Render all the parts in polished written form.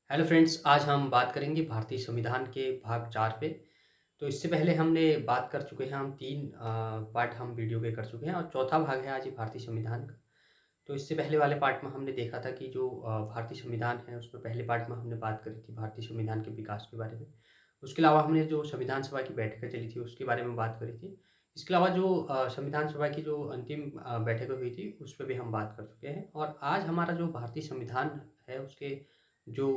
Hello friends, आज हम बात करेंगे भारतीय संविधान के भाग 4 पे। तो इससे पहले हमने बात कर चुके हैं, हम 3 पार्ट हम वीडियो के कर चुके हैं और चौथा भाग है आज ये भारतीय संविधान का। तो इससे पहले वाले पार्ट में हमने देखा था कि जो भारतीय संविधान है उसमें पहले पार्ट में हमने बात करी थी भारतीय संविधान के विकास के बारे में। उसके अलावा हमने जो संविधान सभा की बैठकें चली थी उसके बारे में बात करी थी। इसके अलावा जो संविधान सभा की जो अंतिम बैठकें हुई थी उस पे भी हम बात कर चुके हैं और आज हमारा जो भारतीय संविधान है उसके जो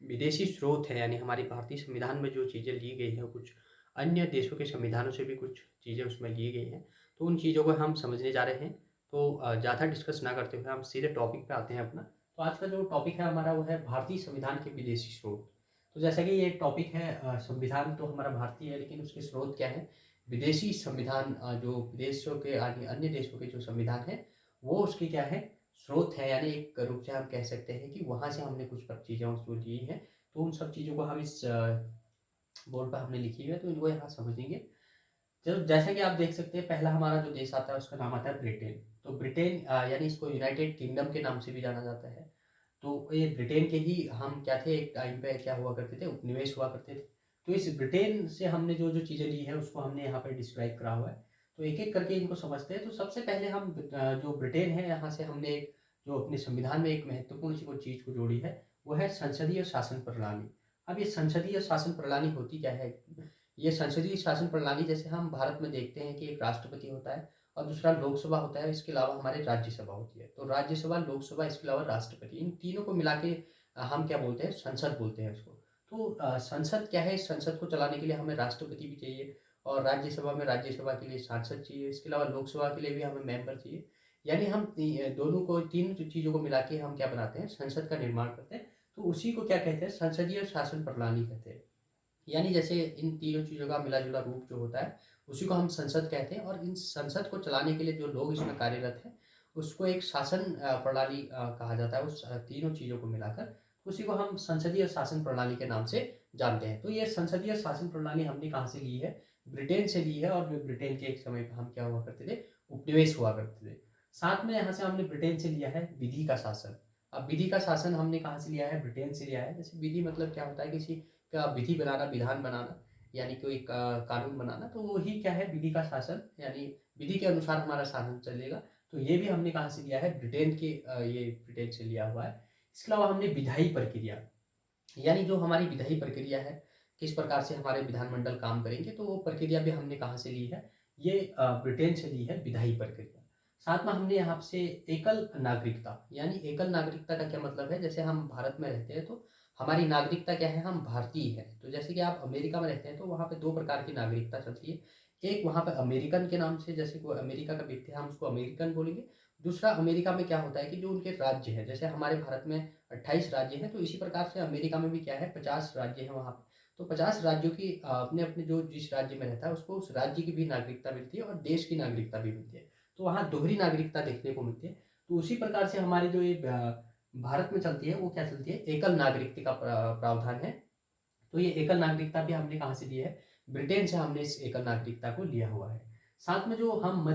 विदेशी स्रोत हैं, यानी हमारी भारतीय संविधान में जो चीज़ें ली गई हैं, कुछ अन्य देशों के संविधानों से भी कुछ चीज़ें उसमें ली गई हैं। तो उन चीज़ों को हम समझने जा रहे हैं। तो ज़्यादा डिस्कस ना करते हुए हम सीधे टॉपिक पे आते हैं अपना। तो आज का जो टॉपिक है हमारा वो है भारतीय संविधान के विदेशी स्रोत। तो जैसा कि ये टॉपिक है, संविधान तो हमारा भारतीय है लेकिन उसके स्रोत क्या है? विदेशी संविधान, जो विदेशों के यानी अन्य देशों के जो संविधान है वो उसके क्या है? स्रोत है, यानी एक रूप से हम कह सकते हैं कि वहाँ से हमने कुछ चीज़ें उसको ली हैं। तो उन सब चीज़ों को हम इस बोर्ड पे हमने लिखी हुई है, तो इनको यहाँ समझेंगे। चलो, जैसा कि आप देख सकते हैं, पहला हमारा जो देश आता है उसका नाम आता है ब्रिटेन। तो ब्रिटेन यानी इसको यूनाइटेड किंगडम के नाम से भी जाना जाता है। तो ये ब्रिटेन के ही हम क्या थे, एक टाइम पे क्या हुआ करते थे, उपनिवेश हुआ करते थे। तो इस ब्रिटेन से हमने जो जो चीज़ें ली है उसको हमने यहाँ पे डिस्क्राइब करा हुआ है। तो एक एक करके इनको समझते हैं। तो सबसे पहले हम जो ब्रिटेन है यहाँ से हमने जो अपने संविधान में एक महत्वपूर्ण सी कोई चीज़ को जोड़ी है वो है संसदीय शासन प्रणाली। अब ये संसदीय शासन प्रणाली होती क्या है? ये संसदीय शासन प्रणाली, जैसे हम भारत में देखते हैं कि एक राष्ट्रपति होता है और दूसरा लोकसभा होता है, इसके अलावा हमारे राज्यसभा होती है। तो राज्यसभा, लोकसभा, इसके अलावा राष्ट्रपति, इन तीनों को मिला के हम क्या बोलते हैं? संसद बोलते हैं उसको। तो संसद क्या है? इस संसद को चलाने के लिए हमें राष्ट्रपति भी चाहिए और राज्यसभा में राज्यसभा के लिए सांसद चाहिए, इसके अलावा लोकसभा के लिए भी हमें मेंबर चाहिए। यानी हम दोनों को, तीन चीज़ों को मिला के हम क्या बनाते हैं? संसद का निर्माण करते हैं। तो उसी को क्या कहते हैं? संसदीय शासन प्रणाली कहते हैं। यानी जैसे इन तीनों चीज़ों का मिला-जुला रूप जो होता है, उसी को हम संसद कहते हैं और इन संसद को चलाने के लिए जो लोग इसमें कार्यरत हैं, उसको एक शासन प्रणाली कहा जाता है। उस तीनों चीज़ों को मिलाकर उसी को हम संसदीय शासन प्रणाली के नाम से जानते हैं। तो ये संसदीय शासन प्रणाली हमने कहाँ से ली है? ब्रिटेन से ली है और ब्रिटेन के एक समय पे हम क्या हुआ करते थे? उपनिवेश हुआ करते थे। साथ में यहाँ से हमने ब्रिटेन से लिया है विधि का शासन। अब विधि का शासन हमने कहाँ से लिया है? ब्रिटेन से लिया है। जैसे विधि मतलब क्या होता है? किसी का विधि बनाना, विधान बनाना, यानी कोई कानून बनाना, तो वो ही क्या है? विधि का शासन, यानी विधि के अनुसार हमारा शासन चलेगा। तो ये भी हमने कहाँ से लिया है? ब्रिटेन के, ये ब्रिटेन से लिया हुआ है। इसके अलावा हमने विधायी प्रक्रिया, यानी जो हमारी विधायी प्रक्रिया है, किस प्रकार से हमारे विधानमंडल काम करेंगे, तो वो प्रक्रिया भी हमने कहाँ से ली है? ये ब्रिटेन से ली है विधायी प्रक्रिया। साथ में हमने यहाँ से एकल नागरिकता, यानी एकल नागरिकता का क्या मतलब है? जैसे हम भारत में रहते हैं तो हमारी नागरिकता क्या है? हम भारतीय हैं। तो जैसे कि आप अमेरिका में रहते हैं तो वहाँ पे 2 प्रकार की नागरिकता चलती है। एक वहाँ पे अमेरिकन के नाम से, जैसे कोई अमेरिका का व्यक्ति है हम उसको अमेरिकन बोलेंगे। दूसरा, अमेरिका में क्या होता है कि जो उनके राज्य हैं, जैसे हमारे भारत में 28 राज्य हैं, तो इसी प्रकार से अमेरिका में भी क्या है? 50 राज्य हैं वहाँ पे। तो 50 राज्यों की अपने-अपने, जो जिस राज्य में रहता है उसको उस राज्य की भी नागरिकता मिलती है और देश की नागरिकता भी मिलती है। तो वहाँ दोहरी नागरिकता देखने को मिलती है। तो उसी प्रकार से हमारी जो ये भारत में चलती है वो क्या चलती है? एकल नागरिकता का प्रावधान है। तो ये एकल नागरिकता भी हमने कहाँ से ली है? ब्रिटेन से हमने इस एकल नागरिकता को लिया हुआ है। साथ में जो हम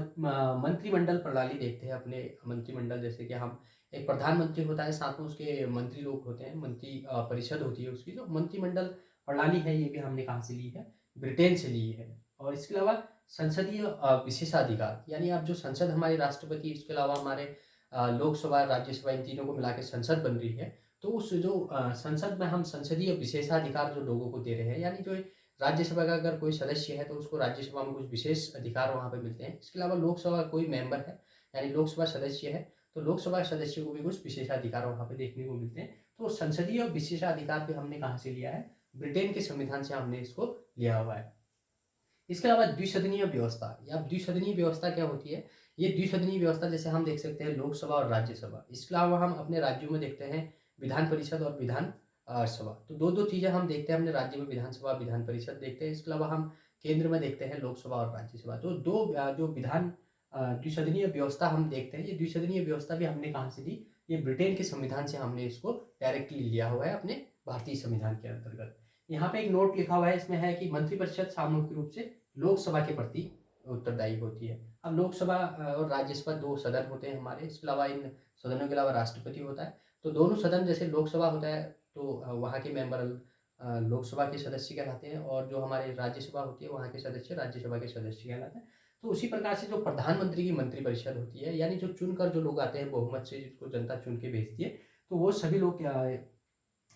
मंत्रिमंडल प्रणाली देखते हैं, अपने मंत्रिमंडल, जैसे कि हम, एक प्रधानमंत्री होता है, साथ में उसके मंत्री लोग होते हैं, मंत्री परिषद होती है उसकी, जो मंत्रिमंडल प्रणाली है ये भी हमने कहाँ से ली है? ब्रिटेन से ली है। और इसके अलावा संसदीय विशेषाधिकार, यानी अब जो संसद, हमारे राष्ट्रपति, इसके अलावा हमारे लोकसभा, राज्यसभा, इन तीनों को मिला के संसद बन रही है। तो उस जो संसद में हम संसदीय विशेषाधिकार जो लोगों को दे रहे हैं, यानी जो राज्यसभा का अगर कोई सदस्य है तो उसको राज्यसभा में कुछ विशेष अधिकार वहाँ पे मिलते हैं। इसके अलावा लोकसभा का कोई मेंबर है, यानी लोकसभा सदस्य है, तो लोकसभा सदस्य को भी कुछ विशेषाधिकार वहाँ पे देखने को मिलते हैं। तो संसदीय विशेषाधिकार भी हमने कहाँ से लिया है? ब्रिटेन के संविधान से हमने इसको लिया हुआ है। इसके अलावा द्विसदनीय व्यवस्था, या द्विसदनीय व्यवस्था क्या होती है? ये द्विसदनीय व्यवस्था, जैसे हम देख सकते हैं लोकसभा और राज्यसभा। इसके अलावा हम अपने राज्यों में देखते हैं विधान परिषद और विधान सभा। तो 2-2 चीज़ें हम देखते हैं अपने राज्य में, विधानसभा, विधान परिषद देखते हैं। इसके अलावा हम केंद्र में देखते हैं लोकसभा और राज्यसभा। तो 2 जो द्विसदनीय व्यवस्था हम देखते हैं, ये द्विसदनीय व्यवस्था भी हमने कहाँ से ली? ये ब्रिटेन के संविधान से हमने इसको डायरेक्टली लिया हुआ है अपने भारतीय संविधान के अंतर्गत। यहाँ पे एक नोट लिखा हुआ है, इसमें है कि मंत्रिपरिषद सामूहिक रूप से लोकसभा के प्रति उत्तरदायी होती है। अब लोकसभा और राज्यसभा 2 सदन होते हैं हमारे, इसके अलावा इन सदनों के अलावा राष्ट्रपति होता है। तो दोनों सदन, जैसे लोकसभा होता है, तो वहाँ के मेंबर लोकसभा के सदस्य कहलाते हैं, और जो हमारे राज्यसभा होती है वहाँ के सदस्य राज्यसभा के सदस्य कहलाते हैं। तो उसी प्रकार से जो प्रधानमंत्री की मंत्रिपरिषद होती है, यानी जो चुनकर जो लोग आते हैं बहुमत से, जिसको जनता चुन के भेजती है, तो वो सभी लोग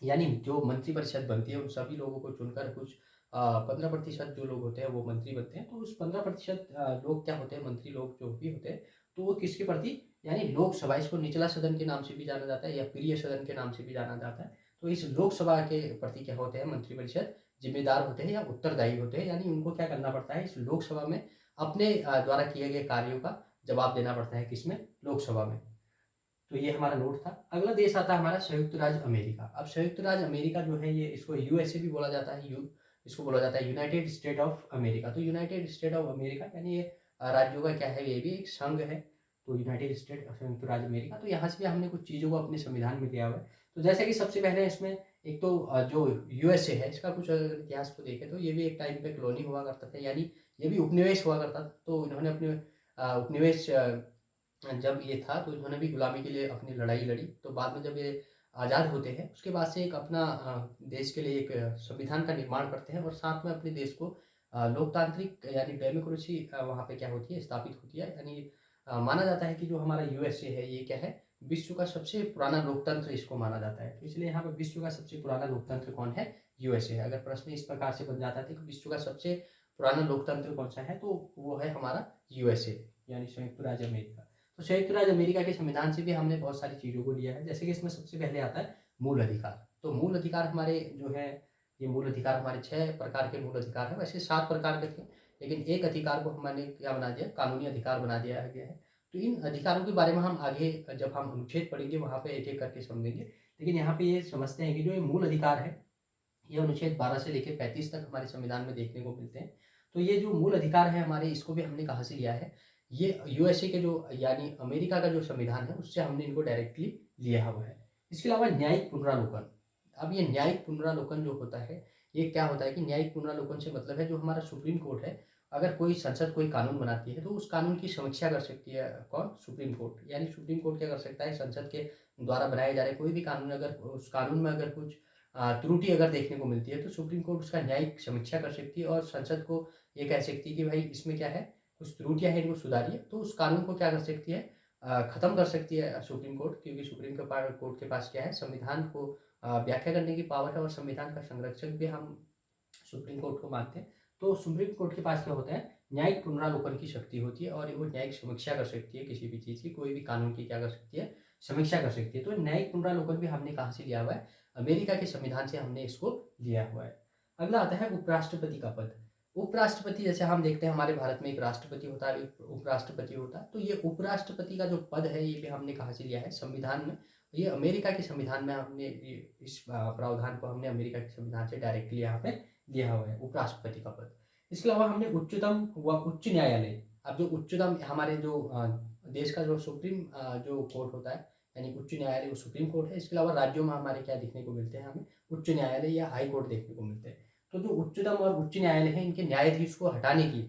यानी जो मंत्रिपरिषद बनती है उन सभी लोगों को चुनकर कुछ 15% जो लोग होते हैं वो मंत्री बनते हैं। तो उस 15% लोग क्या होते हैं, मंत्री लोग जो भी होते हैं, तो वो किसके प्रति, यानी लोकसभा, इसको निचला सदन के नाम से भी जाना जाता है या प्रिय सदन के नाम से भी जाना जाता है। तो इस लोकसभा के प्रति क्या होते हैं मंत्रिपरिषद, जिम्मेदार होते हैं या उत्तरदायी होते हैं, यानी उनको क्या करना पड़ता है इस लोकसभा में अपने द्वारा किए गए कार्यों का जवाब देना पड़ता है, किसमें, लोकसभा में। तो ये हमारा नोट था। अगला देश आता है हमारा संयुक्त राज्य अमेरिका। अब संयुक्त राज्य अमेरिका जो है, ये इसको यूएसए भी बोला जाता है, इसको बोला जाता है यूनाइटेड स्टेट ऑफ अमेरिका। तो यूनाइटेड स्टेट ऑफ अमेरिका यानी ये राज्यों का क्या है, ये भी एक संघ है। तो यूनाइटेड स्टेट संयुक्त राज्य अमेरिका, तो यहाँ से भी हमने कुछ चीज़ों को अपने संविधान में लिया हुआ है। तो जैसे कि सबसे पहले इसमें एक तो जो यूएसए है, इसका कुछ अगर इतिहास को देखें तो ये भी एक टाइम पे कॉलोनी हुआ करता था, यानी ये भी उपनिवेश हुआ करता था। तो इन्होंने अपने उपनिवेश जब ये था तो इन्होंने भी गुलामी के लिए अपनी लड़ाई लड़ी। तो बाद में जब ये आज़ाद होते हैं उसके बाद से एक अपना देश के लिए एक संविधान का निर्माण करते हैं, और साथ में अपने देश को लोकतांत्रिक यानी डेमोक्रेसी वहाँ पे क्या होती है, स्थापित होती है। यानी माना जाता है कि जो हमारा यूएसए है ये क्या है, विश्व का सबसे पुराना लोकतंत्र इसको माना जाता है। तो इसलिए यहाँ पे विश्व का सबसे पुराना लोकतंत्र कौन है, यूएसए है। अगर प्रश्न इस प्रकार से बन जाता है कि विश्व का सबसे पुराना लोकतंत्र कौन सा है, तो वो है हमारा यूएसए, यानी संयुक्त राज्य अमेरिका। तो संयुक्त राज्य अमेरिका के संविधान से भी हमने बहुत सारी चीज़ों को लिया है, जैसे कि इसमें सबसे पहले आता है मूल अधिकार। तो मूल अधिकार हमारे जो है, ये मूल अधिकार हमारे 6 प्रकार के मूल अधिकार है। वैसे 7 प्रकार के थे, लेकिन एक अधिकार को हमने क्या बना दिया, कानूनी अधिकार बना दिया गया है। तो इन अधिकारों के बारे में हम आगे जब हम अनुच्छेद पढ़ेंगे वहाँ पे एक एक करके समझेंगे। लेकिन यहाँ पे ये समझते हैं कि जो ये मूल अधिकार है, ये अनुच्छेद 12 से लेकर 35 तक हमारे संविधान में देखने को मिलते हैं। तो ये जो मूल अधिकार है हमारे, इसको भी हमने कहाँ से लिया है, ये यूएसए के जो यानी अमेरिका का जो संविधान है उससे हमने इनको डायरेक्टली लिया हुआ है। इसके अलावा न्यायिक पुनरावलोकन। अब ये न्यायिक पुनरावलोकन जो होता है, ये क्या होता है कि न्यायिक पुनरावलोकन से मतलब है जो हमारा सुप्रीम कोर्ट है, अगर कोई संसद कोई कानून बनाती है तो उस कानून की समीक्षा कर सकती है कौन, सुप्रीम कोर्ट। यानी सुप्रीम कोर्ट क्या कर सकता है, संसद के द्वारा बनाए जा रहे कोई भी कानून, अगर उस कानून में अगर कुछ त्रुटि अगर देखने को मिलती है तो सुप्रीम कोर्ट उसका न्यायिक समीक्षा कर सकती है, और संसद को ये कह सकती है कि भाई इसमें क्या है, कुछ त्रुटियां हैं इनको सुधारिए। तो उस कानून को क्या कर सकती है, खत्म कर सकती है सुप्रीम कोर्ट, क्योंकि सुप्रीम कोर्ट के पास क्या है, संविधान को व्याख्या करने की पावर है, और संविधान का संरक्षक भी हम सुप्रीम कोर्ट को मानते हैं। तो सुप्रीम कोर्ट के पास क्या होता है, न्यायिक पुनरावलोकन की शक्ति होती है, और वो न्यायिक समीक्षा कर सकती है किसी भी चीज़ की, कोई भी कानून की क्या कर सकती है, समीक्षा कर सकती है। तो न्यायिक पुनरावलोकन भी हमने कहाँ से लिया हुआ है, अमेरिका के संविधान से हमने इसको लिया हुआ है। अगला आता है उपराष्ट्रपति का पद। उपराष्ट्रपति, जैसे हम देखते हैं हमारे भारत में एक राष्ट्रपति होता है, एक उपराष्ट्रपति होता है। तो ये उपराष्ट्रपति का जो पद है ये भी हमने कहाँ से लिया है, संविधान में। ये अमेरिका के संविधान में हमने इस प्रावधान को हमने अमेरिका के संविधान से डायरेक्टली यहाँ पे लिया हुआ है, उपराष्ट्रपति का पद। इसके अलावा हमने उच्चतम व उच्च न्यायालय। अब जो उच्चतम हमारे जो देश का जो सुप्रीम जो कोर्ट होता है, यानी उच्च न्यायालय वो सुप्रीम कोर्ट है। इसके अलावा राज्यों में हमारे क्या देखने को मिलते हैं, हमें उच्च न्यायालय या हाई कोर्ट देखने को मिलते हैं। तो जो उच्चतम और उच्च न्यायालय है, इनके न्यायाधीश को हटाने की,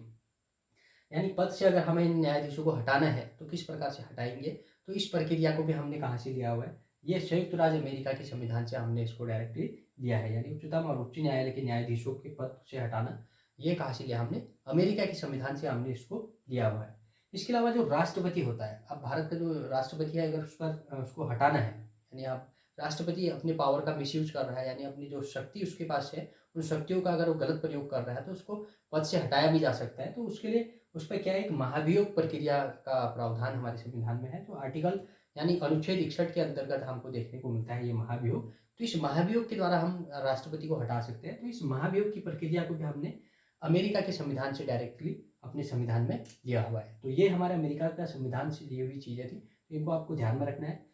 यानी पद से अगर हमें इन न्यायाधीशों को हटाना है तो किस प्रकार से हटाएंगे, तो इस प्रक्रिया को भी हमने कहाँ से लिया हुआ है, ये संयुक्त राज्य अमेरिका के संविधान से हमने इसको डायरेक्टली लिया है। यानी उच्चतम और उच्च न्यायालय के न्यायाधीशों के पद से हटाना, ये कहाँ से लिया हमने, अमेरिका के संविधान से हमने इसको लिया हुआ है। इसके अलावा जो राष्ट्रपति होता है, अब भारत का जो राष्ट्रपति है, अगर उसको हटाना है, यानी आप राष्ट्रपति अपने पावर का मिसयूज कर रहा है, यानी अपनी जो शक्ति उसके पास है उन शक्तियों का अगर वो गलत प्रयोग कर रहा है तो उसको पद से हटाया भी जा सकता है। तो उसके लिए उस पर क्या है, एक महाभियोग प्रक्रिया का प्रावधान हमारे संविधान में है। तो आर्टिकल यानी अनुच्छेद 61 के अंतर्गत हमको देखने को मिलता है ये महाभियोग। तो इस महाभियोग के द्वारा हम राष्ट्रपति को हटा सकते हैं। तो इस महाभियोग की प्रक्रिया को भी हमने अमेरिका के संविधान से डायरेक्टली अपने संविधान में लिया हुआ है। तो ये हमारे अमेरिका का संविधान से ली हुई चीज़ें थी, तो इनको आपको ध्यान में रखना है।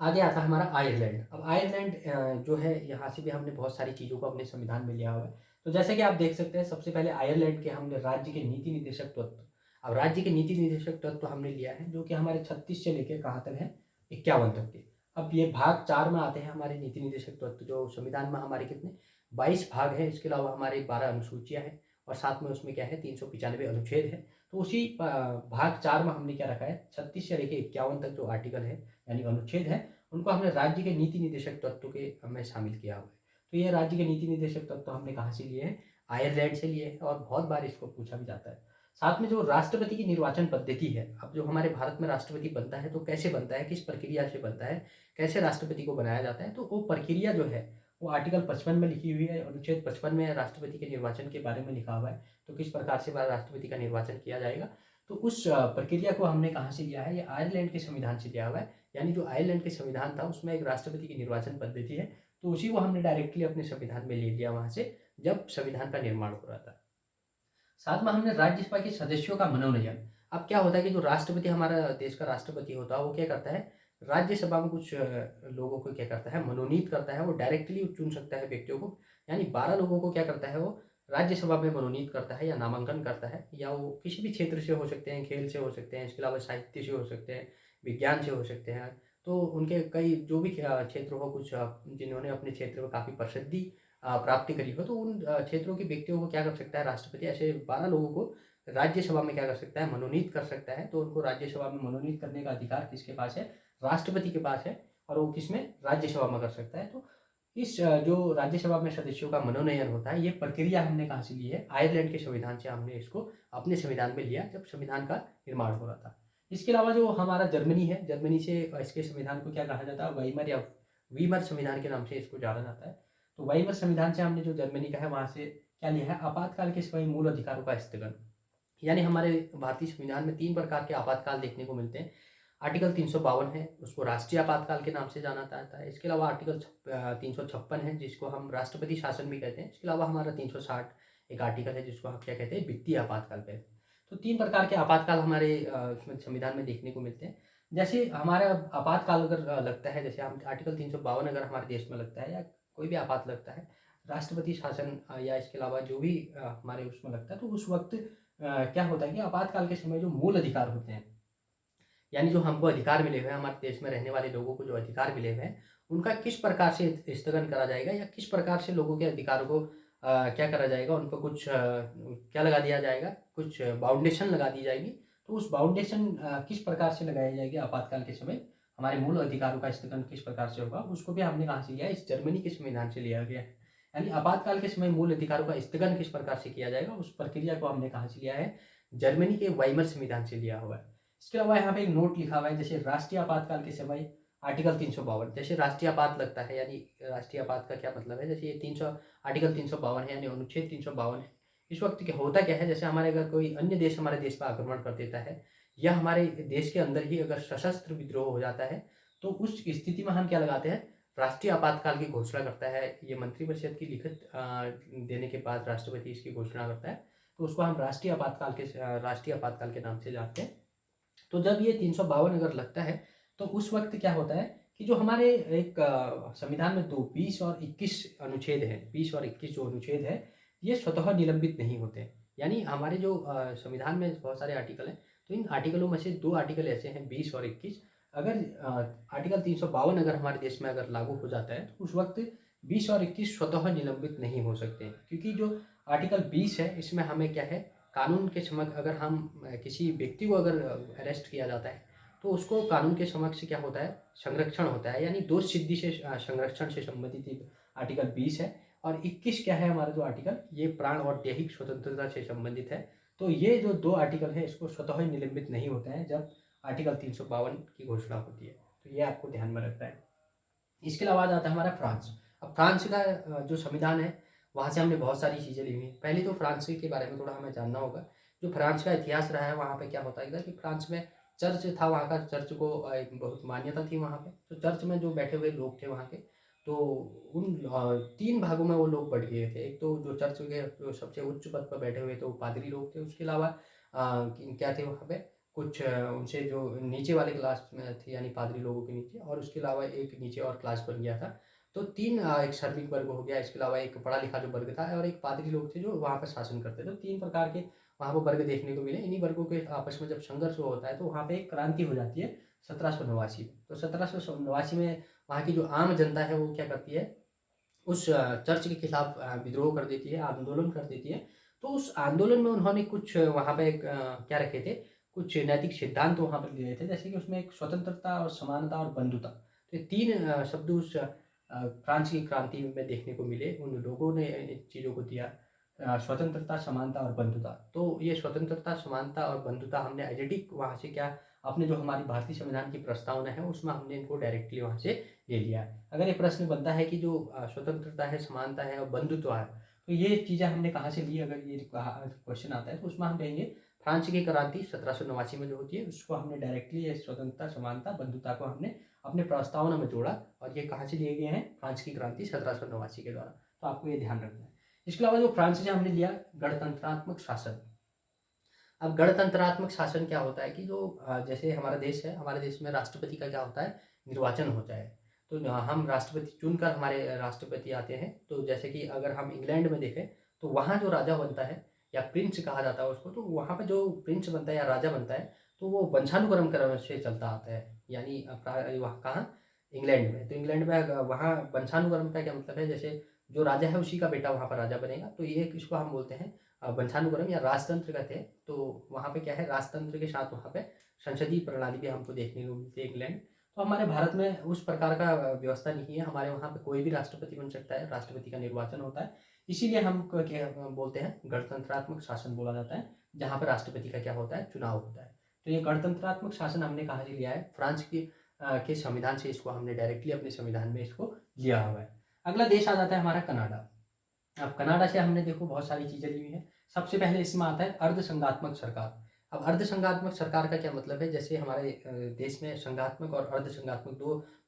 आगे आता है हमारा आयरलैंड। अब आयरलैंड जो है, यहाँ से भी हमने बहुत सारी चीज़ों को अपने संविधान में लिया हुआ है। तो जैसे कि आप देख सकते हैं, सबसे पहले आयरलैंड के हमने राज्य के नीति निर्देशक तत्व, अब राज्य के नीति निर्देशक तत्व हमने लिया है, जो कि हमारे 36 से लेकर कहाँ तक है, 51 तक के। अब ये भाग 4 में आते हैं हमारे नीति निर्देशक तत्व, जो संविधान में हमारे कितने 22 भाग हैं। इसके अलावा हमारे 12 अनुसूचियाँ हैं, और साथ में उसमें क्या है 395 अनुच्छेद है। तो उसी भाग 4 में हमने क्या रखा है, 36 से लेकर 51 तक जो आर्टिकल है यानी अनुच्छेद है, उनको हमने राज्य के नीति निदेशक तत्व के में शामिल किया हुआ है। तो ये राज्य के नीति निदेशक तत्व हमने कहाँ से लिए हैं? आयरलैंड से लिए हैं, और बहुत बार इसको पूछा भी जाता है। साथ में जो राष्ट्रपति की निर्वाचन पद्धति है, अब जो हमारे भारत में राष्ट्रपति बनता है तो कैसे बनता है, किस प्रक्रिया से बनता है, कैसे राष्ट्रपति को बनाया जाता है, तो वो प्रक्रिया जो है वो आर्टिकल 55 में लिखी हुई है। अनुच्छेद 55 में राष्ट्रपति के निर्वाचन के बारे में लिखा हुआ है, तो किस प्रकार से राष्ट्रपति का निर्वाचन किया जाएगा। तो उस प्रक्रिया को हमने कहाँ से लिया है? ये आयरलैंड के संविधान से लिया हुआ है। यानी जो आयरलैंड के संविधान था उसमें एक राष्ट्रपति की निर्वाचन पद्धति है, तो उसी को हमने डायरेक्टली अपने संविधान में ले लिया वहाँ से, जब संविधान का निर्माण हो रहा था। साथ में हमने राज्यसभा के सदस्यों का मनोनयन। अब क्या होता है कि जो राष्ट्रपति, हमारा देश का राष्ट्रपति होता है, वो क्या करता है, राज्यसभा में कुछ लोगों को क्या करता है, मनोनीत करता है। वो डायरेक्टली चुन सकता है व्यक्तियों को, यानी 12 लोगों को क्या करता है, वो राज्यसभा में मनोनीत करता है या नामांकन करता है, या वो किसी भी क्षेत्र से हो सकते हैं, खेल से हो सकते हैं, इसके अलावा साहित्य से हो सकते हैं, विज्ञान से हो सकते हैं। तो उनके कई जो भी क्षेत्र हो, कुछ जिन्होंने अपने क्षेत्र में काफ़ी प्रसिद्धि प्राप्ति करी हो, तो उन क्षेत्रों के व्यक्तियों को क्या कर सकता है, राष्ट्रपति ऐसे 12 लोगों को राज्यसभा में क्या कर सकता है, मनोनीत कर सकता है। तो उनको राज्यसभा में मनोनीत करने का अधिकार किसके पास है? राष्ट्रपति के पास है, और वो किसमें? राज्यसभा में कर सकता है। तो इस जो राज्यसभा में सदस्यों का मनोनयन होता है, ये प्रक्रिया हमने कहाँ से ली है? आयरलैंड के संविधान से हमने इसको अपने संविधान में लिया, जब संविधान का निर्माण हो रहा था। इसके अलावा जो हमारा जर्मनी है, जर्मनी से इसके संविधान को क्या कहा जाता है? वाइमर या वीमर संविधान के नाम से इसको जाना जाता है। तो वाइमर संविधान से हमने जो जर्मनी का है वहाँ से क्या लिया है? आपातकाल के समय मूल अधिकारों का स्थगन। यानी हमारे भारतीय संविधान में 3 प्रकार के आपातकाल देखने को मिलते हैं। आर्टिकल 352 है, उसको राष्ट्रीय आपातकाल के नाम से जाना जाता है। इसके अलावा आर्टिकल 356 है, जिसको हम राष्ट्रपति शासन भी कहते हैं। इसके अलावा हमारा 360 एक आर्टिकल है, जिसको हम क्या कहते हैं? वित्तीय आपातकाल कहते हैं। तो 3 प्रकार के आपातकाल हमारे उसमें संविधान में देखने को मिलते हैं। जैसे हमारा आपातकाल अगर लगता है, जैसे हम आर्टिकल 352 अगर हमारे देश में लगता है, या कोई भी आपात लगता है, राष्ट्रपति शासन या इसके अलावा जो भी हमारे उसमें लगता है, तो उस वक्त क्या होता है कि आपातकाल के समय जो मूल अधिकार होते हैं, यानी जो हमको अधिकार मिले हुए हैं, हमारे देश में रहने वाले लोगों को जो अधिकार मिले हुए हैं, उनका किस प्रकार से स्थगन करा जाएगा, या किस प्रकार से लोगों के अधिकारों को क्या करा जाएगा, उनको कुछ क्या लगा दिया जाएगा, कुछ बाउंडेशन लगा दी जाएगी। तो उस बाउंडेशन किस प्रकार से लगाई जाएगी आपातकाल के समय, हमारे मूल अधिकारों का स्थगन किस प्रकार से होगा, उसको भी हमने कहाँ से लिया? इस जर्मनी के संविधान से लिया गया है। यानी आपातकाल के समय मूल अधिकारों का स्थगन किस प्रकार से किया जाएगा, उस प्रक्रिया को हमने कहाँ से लिया है? जर्मनी के वाइमर संविधान से लिया हुआ है। इसके अलावा यहाँ पे एक नोट लिखा हुआ है, जैसे राष्ट्रीय आपातकाल के समय आर्टिकल 352, जैसे राष्ट्रीय आपात लगता है, यानी राष्ट्रीय आपात का क्या मतलब है? जैसे ये 300 आर्टिकल 352 है, यानी अनुच्छेद 352 है। इस वक्त क्या होता क्या है, जैसे हमारे अगर कोई अन्य देश हमारे देश पर आक्रमण कर देता है, या हमारे देश के अंदर ही अगर सशस्त्र विद्रोह हो जाता है, तो उस स्थिति में हम क्या लगाते हैं? राष्ट्रीय आपातकाल की घोषणा करता है। ये मंत्रिपरिषद की लिखित देने के बाद राष्ट्रपति इसकी घोषणा करता है, तो उसको हम राष्ट्रीय आपातकाल के नाम से जानते हैं। तो जब ये 352 अगर लगता है, तो उस वक्त क्या होता है कि जो हमारे एक संविधान में 20 और 21 अनुच्छेद हैं, 20 और 21 जो अनुच्छेद है, ये स्वतः निलंबित नहीं होते हैं। यानी हमारे जो संविधान में बहुत सारे आर्टिकल हैं, तो इन आर्टिकलों में से 2 आर्टिकल ऐसे हैं, 20 और 21। अगर आर्टिकल 352 अगर हमारे देश में अगर लागू हो जाता है, तो उस वक्त 20 और 21 स्वतः निलंबित नहीं हो सकते हैं, क्योंकि जो आर्टिकल 20 है, इसमें हमें क्या है, कानून के समक्ष अगर हम किसी व्यक्ति को अगर अरेस्ट किया जाता है, तो उसको कानून के समक्ष क्या होता है? संरक्षण होता है, यानी दोष सिद्धि से संरक्षण से संबंधित आर्टिकल 20 है। और 21 क्या है हमारा जो आर्टिकल, ये प्राण और दैहिक स्वतंत्रता से संबंधित है। तो ये जो 2 आर्टिकल है, इसको स्वतः ही निलंबित नहीं होते हैं जब आर्टिकल 352 की घोषणा होती है। तो ये आपको ध्यान में रखना है। इसके अलावा आता है हमारा फ्रांस। अब फ्रांस का जो संविधान है, वहाँ से हमने बहुत सारी चीज़ें ली हुई हैं। पहले तो फ्रांस के बारे में थोड़ा हमें जानना होगा। जो फ्रांस का इतिहास रहा है, वहाँ पे क्या होता है कि फ्रांस में चर्च था, वहाँ का चर्च को एक बहुत मान्यता थी वहाँ पे। तो चर्च में जो बैठे हुए लोग थे वहाँ के, तो उन 3 भागों में वो लोग बँट गए थे। एक तो जो चर्च के जो सबसे उच्च पद पर बैठे हुए थे, वो पादरी लोग थे। उसके अलावा क्या थे वहाँ पे, कुछ उनसे जो नीचे वाले क्लास में थे, यानी पादरी लोगों के नीचे, और उसके अलावा एक नीचे और क्लास बन गया था। तो 3 एक श्रमिक वर्ग हो गया, इसके अलावा एक पढ़ा लिखा जो वर्ग था, और एक पादरी लोग थे जो वहाँ पर शासन करते थे। तो 3 प्रकार के वहाँ पर वर्ग देखने को मिले। इन्हीं वर्गों के आपस में जब संघर्ष होता है, तो वहाँ पे एक क्रांति हो जाती है 1789 में। तो 1789 में वहाँ की जो आम जनता है, वो क्या करती है, उस चर्च के खिलाफ विद्रोह कर देती है, आंदोलन कर देती है। तो उस आंदोलन में उन्होंने कुछ वहाँ पे एक क्या रखे थे, कुछ नैतिक सिद्धांत वहाँ पर दिए थे, जैसे कि उसमें एक स्वतंत्रता और समानता और बंधुता। तो ये 3 शब्द उस फ्रांस की क्रांति में देखने को मिले। उन लोगों ने इन चीज़ों को दिया, स्वतंत्रता, समानता और बंधुता। तो ये स्वतंत्रता, समानता और बंधुता हमने आइडेंटिक वहाँ से क्या अपने जो हमारी भारतीय संविधान की प्रस्तावना है उसमें हमने इनको डायरेक्टली वहाँ से ले लिया है। अगर ये प्रश्न बनता है कि जो स्वतंत्रता है, समानता है और बंधुत्व है, तो ये चीज़ें हमने कहाँ से ली, अगर ये क्वेश्चन आता है तो उसमें हम कहेंगे फ्रांस की क्रांति 1789 में जो होती है उसको हमने डायरेक्टली ये स्वतंत्रता, समानता, बंधुता को हमने अपने प्रस्तावना में जोड़ा और ये कहाँ से लिए गए हैं, फ्रांस की क्रांति 1789 के द्वारा। तो आपको ये ध्यान रखना है। इसके अलावा जो फ्रांस से हमने लिया गणतंत्रात्मक शासन। अब गणतंत्रात्मक शासन क्या होता है कि जो जैसे हमारा देश है, हमारे देश में राष्ट्रपति का क्या होता है, निर्वाचन होता है। तो हम राष्ट्रपति चुनकर हमारे राष्ट्रपति आते हैं। तो जैसे कि अगर हम इंग्लैंड में देखें तो वहाँ जो राजा बनता है या प्रिंस कहा जाता है उसको, तो वहाँ पे जो प्रिंस बनता है या राजा बनता है तो वो वंशानुक्रम क्रम से चलता आता है। यानी वहाँ कहाँ, इंग्लैंड में। तो इंग्लैंड में वहाँ वंशानुक्रम का क्या मतलब है, जैसे जो राजा है उसी का बेटा वहाँ पर राजा बनेगा। तो ये इसको हम बोलते हैं वंशानुक्रम या राजतंत्र कहते हैं। तो वहाँ पे क्या है, राजतंत्र के साथ वहाँ पे संसदीय प्रणाली भी हमको देखने को मिलती है इंग्लैंड। तो हमारे भारत में उस प्रकार का व्यवस्था नहीं है। हमारे वहाँ पे कोई भी राष्ट्रपति बन सकता है, राष्ट्रपति का निर्वाचन होता है। इसीलिए हम क्या बोलते हैं, गणतंत्रात्मक शासन बोला जाता है, जहाँ पर राष्ट्रपति का क्या होता है, चुनाव होता है। तो ये गणतंत्रात्मक शासन हमने कहाँ से लिया है, फ्रांस के संविधान से इसको हमने डायरेक्टली अपने संविधान में इसको लिया हुआ है। अगला देश आ जाता है हमारा कनाडा। अब कनाडा से हमने देखो बहुत सारी चीज़ें ली हुई हैं। सबसे पहले इसमें आता है अर्धसंघात्मक सरकार। अब अर्धसंघात्मक सरकार का क्या मतलब है, जैसे हमारे देश में संघात्मक और अर्धसंघात्मक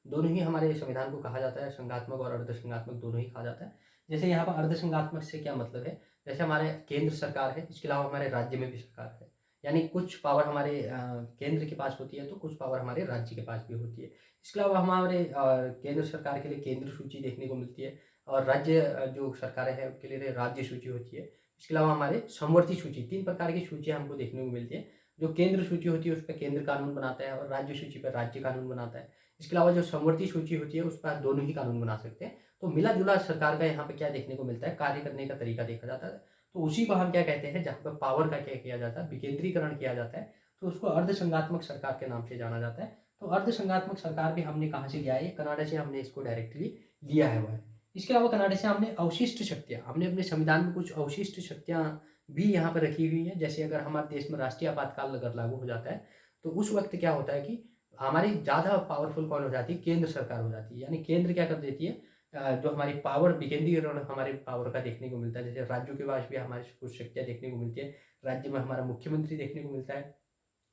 दोनों ही हमारे संविधान को कहा जाता है, संघात्मक और अर्धसंघात्मक दोनों ही कहा जाता है। जैसे यहाँ पर अर्धसंघात्मक से क्या मतलब है, जैसे हमारे केंद्र सरकार है, इसके अलावा हमारे राज्य में भी सरकार है। यानी कुछ पावर हमारे केंद्र के पास होती है तो कुछ पावर हमारे राज्य के पास भी होती है। इसके अलावा हमारे केंद्र सरकार के लिए केंद्र सूची देखने को मिलती है और राज्य जो सरकारें हैं उनके लिए राज्य सूची होती है। इसके अलावा हमारे समवर्ती सूची, 3 प्रकार की सूचियाँ हमको देखने को मिलती है। जो केंद्र सूची होती है उस पर केंद्र कानून बनाता है और राज्य सूची पर राज्य कानून बनाता है। इसके अलावा जो समवर्ती सूची होती है उस पर दोनों ही कानून बना सकते हैं। तो मिला-जुला सरकार का यहाँ पे क्या देखने को मिलता है, कार्य करने का तरीका देखा जाता है। तो उसी को हम क्या कहते हैं, जहाँ पर पावर का क्या किया जाता है, विकेंद्रीकरण किया जाता है, तो उसको अर्धसंघात्मक सरकार के नाम से जाना जाता है। तो अर्धसंघात्मक सरकार भी हमने कहाँ से लिया है, कनाडा से हमने इसको डायरेक्टली लिया है। वह इसके अलावा कनाडा से हमने अवशिष्ट शक्तियाँ, हमने अपने संविधान में कुछ अवशिष्ट शक्तियाँ भी यहाँ पर रखी हुई हैं। जैसे अगर हमारे देश में राष्ट्रीय आपातकाल अगर लागू हो जाता है तो उस वक्त क्या होता है कि हमारी ज़्यादा पावरफुल कौन हो जाती है, केंद्र सरकार हो जाती है। यानी केंद्र क्या कर देती है, जो हमारी पावर विकेंद्रीकरण हमारे पावर का देखने को मिलता है। जैसे राज्यों के पास भी हमारी कुछ शक्तियाँ देखने को मिलती है। राज्य में हमारा मुख्यमंत्री देखने को मिलता है,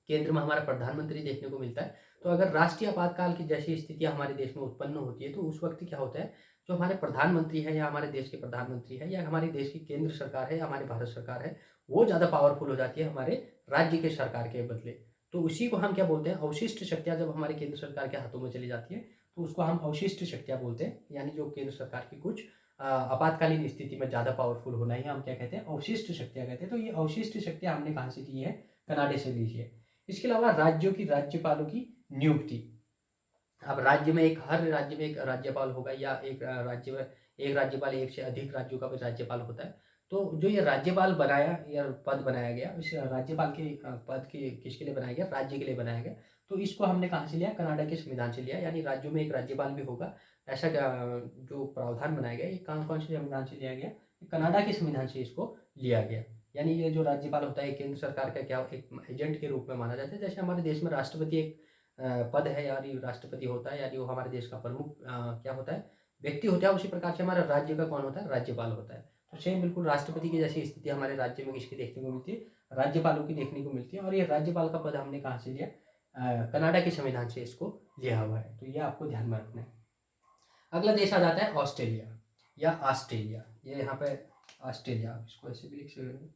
केंद्र में हमारा प्रधानमंत्री देखने को मिलता है। तो अगर राष्ट्रीय आपातकाल की जैसी स्थितियाँ हमारे देश में उत्पन्न होती है तो उस वक्त क्या होता है, जो हमारे प्रधानमंत्री है या हमारे देश के प्रधानमंत्री है या हमारे देश की केंद्र सरकार है या हमारी भारत सरकार है, वो ज़्यादा पावरफुल हो जाती है हमारे राज्य के सरकार के बदले। तो उसी को हम क्या बोलते हैं, अवशिष्ट शक्तियाँ जब हमारे केंद्र सरकार के हाथों में चली जाती है तो उसको हम अवशिष्ट शक्तियाँ बोलते हैं। यानी जो केंद्र सरकार की कुछ आपातकालीन स्थिति में ज़्यादा पावरफुल होना ही हम क्या कहते हैं, अवशिष्ट शक्तियाँ कहते हैं। तो ये अवशिष्ट शक्तियाँ हमने कहाँ से ली है, कनाडा से ली है। इसके अलावा राज्यों की राज्यपालों की नियुक्ति। अब राज्य में हर राज्य में एक राज्यपाल होगा या एक राज्य में एक राज्यपाल, एक से अधिक राज्यों का भी राज्यपाल होता है। तो जो ये राज्यपाल बनाया या पद बनाया गया, इस राज्यपाल के पद के किसके लिए बनाया गया, राज्य के लिए बनाया गया। तो इसको हमने कहाँ से लिया, कनाडा के संविधान से लिया। यानी राज्यों में एक राज्यपाल भी होगा, ऐसा जो प्रावधान बनाया गया, ये कौन कौन से संविधान से लिया गया, कनाडा के संविधान से इसको लिया गया। यानी ये जो राज्यपाल होता है केंद्र सरकार का क्या एक एजेंट के रूप में माना जाता है। जैसे हमारे देश में राष्ट्रपति एक पद है, यानी राष्ट्रपति होता है, यानी वो हमारे देश का प्रमुख क्या होता है, व्यक्ति होता है। उसी प्रकार से हमारा राज्य का कौन होता है, राज्यपाल होता है। तो सेम बिल्कुल राष्ट्रपति की जैसी स्थिति हमारे राज्य में किसकी देखने को मिलती है, राज्यपालों की देखने को मिलती है। और ये राज्यपाल का पद हमने कहाँ से लिया, कनाडा के संविधान से इसको लिया हुआ है। तो ये आपको ध्यान में रखना है। अगला देश आ जाता है ऑस्ट्रेलिया या ऑस्ट्रेलिया। ये यहाँ पे ऑस्ट्रेलिया, इसको ऐसे भी लिख सकते हैं,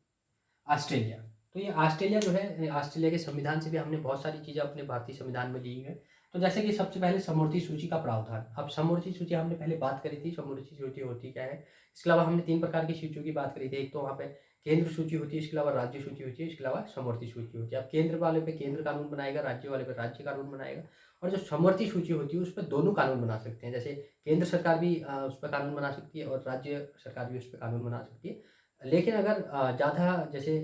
ऑस्ट्रेलिया। तो ये ऑस्ट्रेलिया जो है, ऑस्ट्रेलिया के संविधान से भी हमने बहुत सारी चीज़ें अपने भारतीय संविधान में ली है। तो जैसे कि सबसे पहले समवर्ती सूची का प्रावधान। अब समवर्ती सूची हमने पहले बात करी थी, समवर्ती सूची होती क्या है। इसके अलावा हमने 3 प्रकार की सूचियों की बात करी थी। एक तो वहाँ पे केंद्र सूची होती है, इसके अलावा राज्य सूची होती है, इसके अलावा समवर्ती सूची होती है। अब केंद्र वाले पे केंद्र कानून बनाएगा, राज्य वाले पे राज्य कानून बनाएगा। और जो समवर्ती सूची होती है उस पर दोनों कानून बना सकते हैं। जैसे केंद्र सरकार भी उस पर कानून बना सकती है और राज्य सरकार भी उस पर कानून बना सकती है। लेकिन अगर ज़्यादा जैसे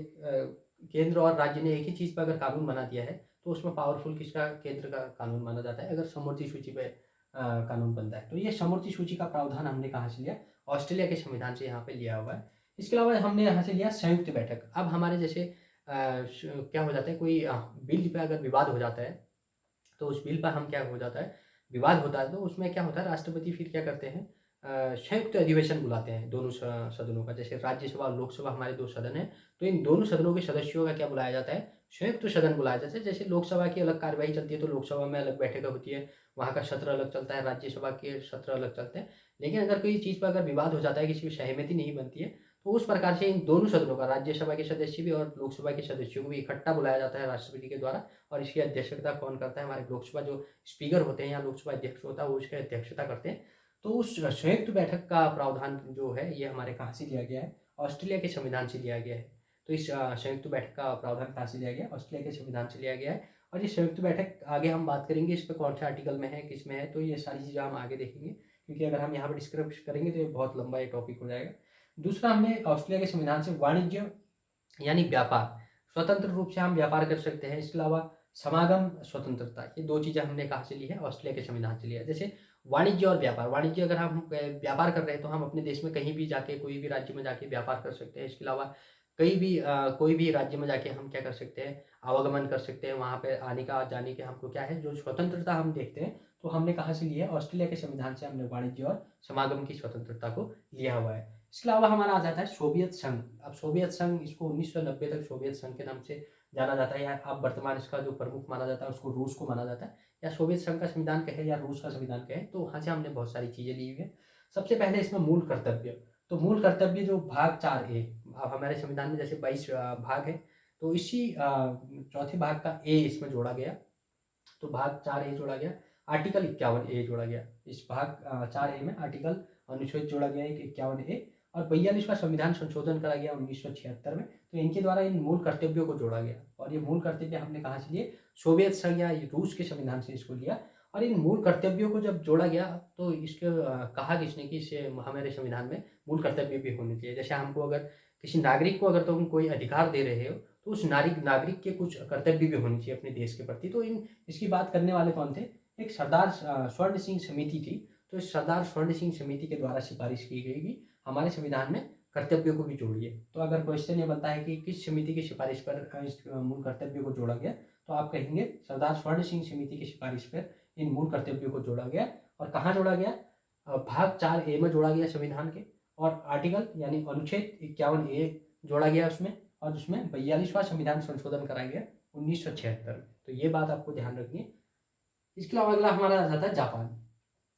केंद्र और राज्य ने एक ही चीज़ पर अगर कानून बना दिया है तो उसमें पावरफुल किसका, केंद्र का कानून माना जाता है। अगर समवर्ती सूची पे कानून बनता है। तो ये समवर्ती सूची का प्रावधान हमने कहाँ से लिया? ऑस्ट्रेलिया के संविधान से यहाँ पे लिया हुआ है। इसके अलावा हमने यहाँ से लिया संयुक्त बैठक। अब हमारे जैसे क्या हो जाता है, कोई बिल पे अगर विवाद हो जाता है, तो उस बिल पर हम क्या हो जाता है, विवाद होता है, तो उसमें क्या होता है, राष्ट्रपति फिर क्या करते हैं, संयुक्त अधिवेशन बुलाते हैं दोनों सदनों का। जैसे राज्यसभा और लोकसभा हमारे 2 सदन हैं, तो इन दोनों सदनों के सदस्यों का क्या बुलाया जाता है, संयुक्त सदन बुलाया जाता है। जैसे लोकसभा की अलग कार्यवाही चलती है, तो लोकसभा में अलग बैठकें होती है, वहाँ का सत्र अलग चलता है, राज्यसभा के सत्र अलग चलते हैं। लेकिन अगर कोई चीज़ पर अगर विवाद हो जाता है, किसी की सहमति नहीं बनती है, तो उस प्रकार से इन दोनों सदनों का, राज्यसभा के सदस्य भी और लोकसभा के सदस्यों को भी इकट्ठा बुलाया जाता है राष्ट्रपति के द्वारा। और इसकी अध्यक्षता कौन करता है? हमारे लोकसभा जो स्पीकर होते हैं या लोकसभा अध्यक्ष होता है, वो उसकी अध्यक्षता करते हैं। तो उस संयुक्त बैठक का प्रावधान जो है, ये हमारे कहाँ से लिया गया है? ऑस्ट्रेलिया के संविधान से लिया गया है। तो इस संयुक्त बैठक का प्रावधान कहाँ से लिया गया है? ऑस्ट्रेलिया के संविधान से लिया गया है। और ये संयुक्त बैठक आगे हम बात करेंगे, इस पे कौन से आर्टिकल में है, किस में है, तो ये सारी चीज़ें हम आगे देखेंगे, क्योंकि अगर हम यहाँ पर डिस्क्राइब करेंगे तो ये बहुत लंबा ये टॉपिक हो जाएगा। दूसरा, हमने ऑस्ट्रेलिया के संविधान से वाणिज्य यानी व्यापार, स्वतंत्र रूप से हम व्यापार कर सकते हैं। इसके अलावा समागम स्वतंत्रता, ये 2 चीज़ें हमने कहाँ से ली है? ऑस्ट्रेलिया के संविधान से लिया है। जैसे वाणिज्य और व्यापार, वाणिज्य अगर हम व्यापार कर रहे हैं, तो हम अपने देश में कहीं भी जाके, कोई भी राज्य में जाके व्यापार कर सकते हैं। इसके अलावा कहीं भी कोई भी राज्य में जाके हम क्या कर सकते हैं, आवागमन कर सकते हैं। वहाँ पे आने का जाने के हमको क्या है, जो स्वतंत्रता हम देखते हैं, तो हमने कहाँ से ली है? ऑस्ट्रेलिया के संविधान से हमने वाणिज्य और समागम की स्वतंत्रता को लिया हुआ है। इसके अलावा हमारा आ जाता है सोवियत संघ। अब सोवियत संघ, इसको 1990 तक सोवियत संघ के नाम से जाना जाता है, या अब वर्तमान इसका जो प्रमुख माना जाता है उसको रूस को माना जाता है, या सोवियत संघ का संविधान कहे या रूस का संविधान कहे। तो वहाँ से हमने बहुत सारी चीज़ें ली हुई है। सबसे पहले इसमें मूल कर्तव्य, तो मूल कर्तव्य जो भाग 4A, अब हमारे संविधान में जैसे 22 भाग है, तो इसी चौथे भाग का A इसमें जोड़ा गया, तो भाग 4A जोड़ा गया, आर्टिकल 51A जोड़ा गया। इस भाग 4A में आर्टिकल अनुच्छेद जोड़ा गया है 51A, और 42वां संविधान संशोधन करा गया 1976 में। तो इनके द्वारा इन मूल कर्तव्यों को जोड़ा गया, और ये मूल कर्तव्य हमने कहाँ से लिए? सोवियत संघ या रूस के संविधान से इसको लिया। और इन मूल कर्तव्यों को जब जोड़ा गया, तो इसके कहा किसने कि इससे हमारे संविधान में मूल कर्तव्य भी होने चाहिए। जैसे हमको अगर किसी नागरिक को अगर तुम कोई अधिकार दे रहे हो, तो उस नागरिक के कुछ कर्तव्य भी होनी चाहिए अपने देश के प्रति। तो इसकी बात करने वाले कौन थे? एक सरदार स्वर्ण सिंह समिति थी। तो इस सरदार स्वर्ण सिंह समिति के द्वारा सिफारिश की गई कि हमारे संविधान में कर्तव्यों को भी जोड़िए। तो अगर क्वेश्चन ये बनता है कि किस समिति की सिफारिश पर इस मूल कर्तव्यों को जोड़ा गया, तो आप कहेंगे सरदार स्वर्ण सिंह समिति की सिफारिश पर इन मूल कर्तव्यों को जोड़ा गया। और कहाँ जोड़ा गया? भाग 4A में जोड़ा गया संविधान के, और आर्टिकल यानी अनुच्छेद 51A जोड़ा गया उसमें, और उसमें 42वां संविधान संशोधन कराया गया 1976 में। तो ये बात आपको ध्यान रखनी है। इसके अलावा अगला हमारा आ जाता है जापान।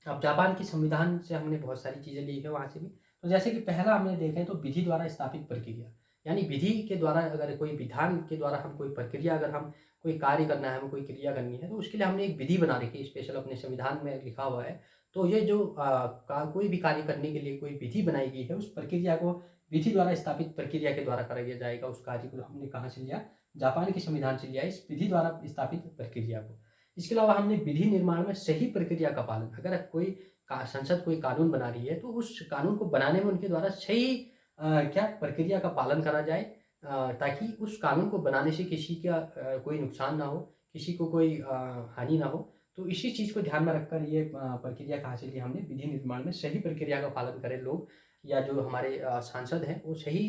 अब जापान की संविधान से हमने बहुत सारी चीज़ें ली है वहाँ से भी। तो जैसे कि पहला हमने देखें तो विधि द्वारा स्थापित प्रक्रिया, यानी विधि के द्वारा, अगर कोई विधान के द्वारा हम कोई प्रक्रिया, अगर हम कोई कार्य करना है, हमें कोई क्रिया करनी है, तो उसके लिए हमने एक विधि बना रखी है, स्पेशल अपने संविधान में लिखा हुआ है। तो ये जो कोई भी कार्य करने के लिए कोई विधि बनाई गई है, उस प्रक्रिया को विधि द्वारा स्थापित प्रक्रिया के द्वारा कराया जाएगा। उस कार्य को हमने कहाँ से लिया? जापान के संविधान से लिया, इस विधि द्वारा स्थापित प्रक्रिया को। इसके अलावा हमने विधि निर्माण में सही प्रक्रिया का पालन, अगर कोई संसद कोई कानून बना रही है, तो उस कानून को बनाने में उनके द्वारा सही क्या प्रक्रिया का पालन करा जाए, ताकि उस कानून को बनाने से किसी का कोई नुकसान ना हो, किसी को कोई हानि ना हो। तो इसी चीज़ को ध्यान में रखकर ये प्रक्रिया कहाँ से ली हमने? विधि निर्माण में सही प्रक्रिया का पालन करें लोग, या जो हमारे सांसद हैं वो सही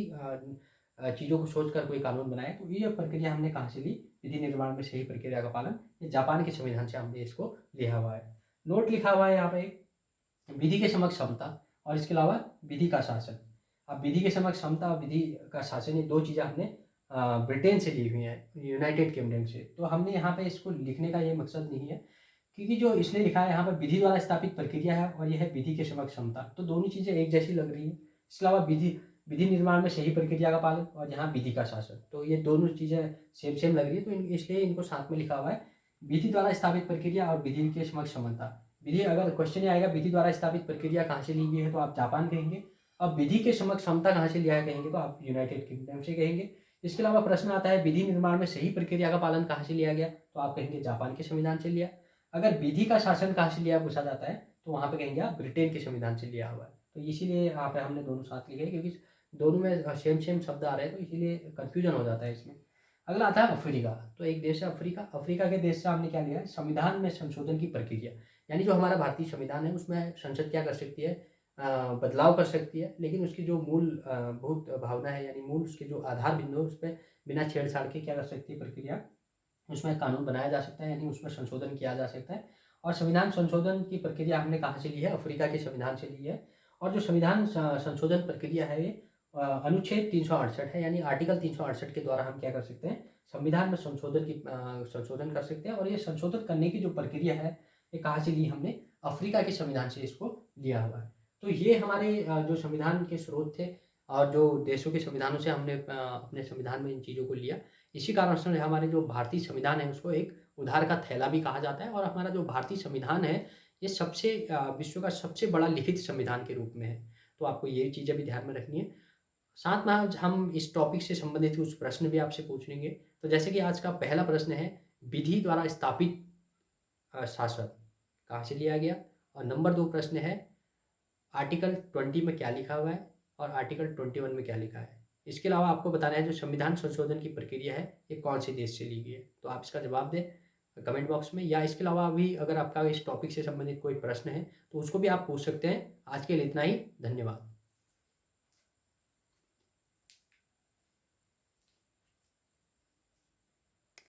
चीज़ों को सोचकर कोई कानून बनाए। तो ये प्रक्रिया हमने कहाँ से ली? विधि निर्माण में सही प्रक्रिया का पालन, ये जापान के संविधान से हमने इसको लिया हुआ है। नोट लिखा हुआ है यहाँ पे, विधि के समक्ष समता और इसके अलावा विधि का शासन। अब विधि के समक्ष समता और विधि का शासन, ये 2 चीज़ें हमने ब्रिटेन से ली हुई हैं, यूनाइटेड किंगडम से। तो हमने यहाँ पे इसको लिखने का ये मकसद नहीं है, क्योंकि जो इसलिए लिखा है यहाँ पर विधि द्वारा स्थापित प्रक्रिया है, और यह है विधि के समक्ष समता, तो दोनों चीज़ें एक जैसी लग रही है। इसके अलावा विधि निर्माण में सही प्रक्रिया का पालन, और यहाँ विधि का शासन, तो ये दोनों चीज़ें सेम लग रही है, तो इसलिए इनको साथ में लिखा हुआ है, विधि द्वारा स्थापित प्रक्रिया और विधि के समक्ष समता। विधि, अगर क्वेश्चन ये आएगा विधि द्वारा स्थापित प्रक्रिया कहाँ से ली गई है, तो आप जापान कहेंगे। अब विधि के समक्ष समता कहाँ से लिया है कहेंगे, तो आप यूनाइटेड किंगडम से कहेंगे। इसके अलावा प्रश्न आता है विधि निर्माण में सही प्रक्रिया का पालन कहाँ से लिया गया, तो आप कहेंगे जापान के संविधान से लिया। अगर विधि का शासन कहाँ से लिया पूछा जाता है, तो वहाँ पे कहेंगे आप ब्रिटेन के संविधान से लिया हुआ है। तो इसीलिए यहाँ पे हमने दोनों साथ लिखे, क्योंकि दोनों में सेम शब्द आ रहे हैं, तो इसीलिए कन्फ्यूजन हो जाता है इसमें। अगला आता है अफ्रीका। तो एक देश है अफ्रीका। अफ्रीका के देश से हमने क्या लिया है? संविधान में संशोधन की प्रक्रिया, यानी जो हमारा भारतीय संविधान है उसमें संसद क्या कर सकती है, बदलाव कर सकती है, लेकिन उसकी जो मूलभूत भावना है यानी मूल उसके जो आधार बिंदु है उस पे बिना छेड़छाड़ के क्या कर सकती है प्रक्रिया, उसमें कानून बनाया जा सकता है यानी उसमें संशोधन किया जा सकता है। और संविधान संशोधन की प्रक्रिया हमने कहाँ से ली है? अफ्रीका के संविधान से ली है। और जो संविधान संशोधन प्रक्रिया है ये अनुच्छेद 368 है, यानी आर्टिकल 368 के द्वारा हम क्या कर सकते हैं, संविधान में संशोधन कर सकते हैं। और ये संशोधन करने की जो प्रक्रिया है ये कहाँ से ली हमने? अफ्रीका के संविधान से इसको लिया हुआ है। तो ये हमारे जो संविधान के स्रोत थे और जो देशों के संविधानों से हमने अपने संविधान में इन चीज़ों को लिया। इसी कारण से हमारे जो भारतीय संविधान है उसको एक उधार का थैला भी कहा जाता है। और हमारा जो भारतीय संविधान है ये विश्व का सबसे बड़ा लिखित संविधान के रूप में है। तो आपको ये चीज़ें भी ध्यान में रखनी है। साथ में आज हम इस टॉपिक से संबंधित कुछ प्रश्न भी आपसे पूछ लेंगे। तो जैसे कि आज का पहला प्रश्न है, विधि द्वारा स्थापित शासन कहाँ से लिया गया? और नंबर 2 प्रश्न है, आर्टिकल 20 में क्या लिखा हुआ है और आर्टिकल 21 में क्या लिखा है? इसके अलावा आपको बताना है जो संविधान संशोधन की प्रक्रिया है ये कौन से देश से ली गई है? तो आप इसका जवाब दें कमेंट बॉक्स में, या इसके अलावा भी अगर आपका इस टॉपिक से संबंधित कोई प्रश्न है तो उसको भी आप पूछ सकते हैं। आज के लिए इतना ही, धन्यवाद।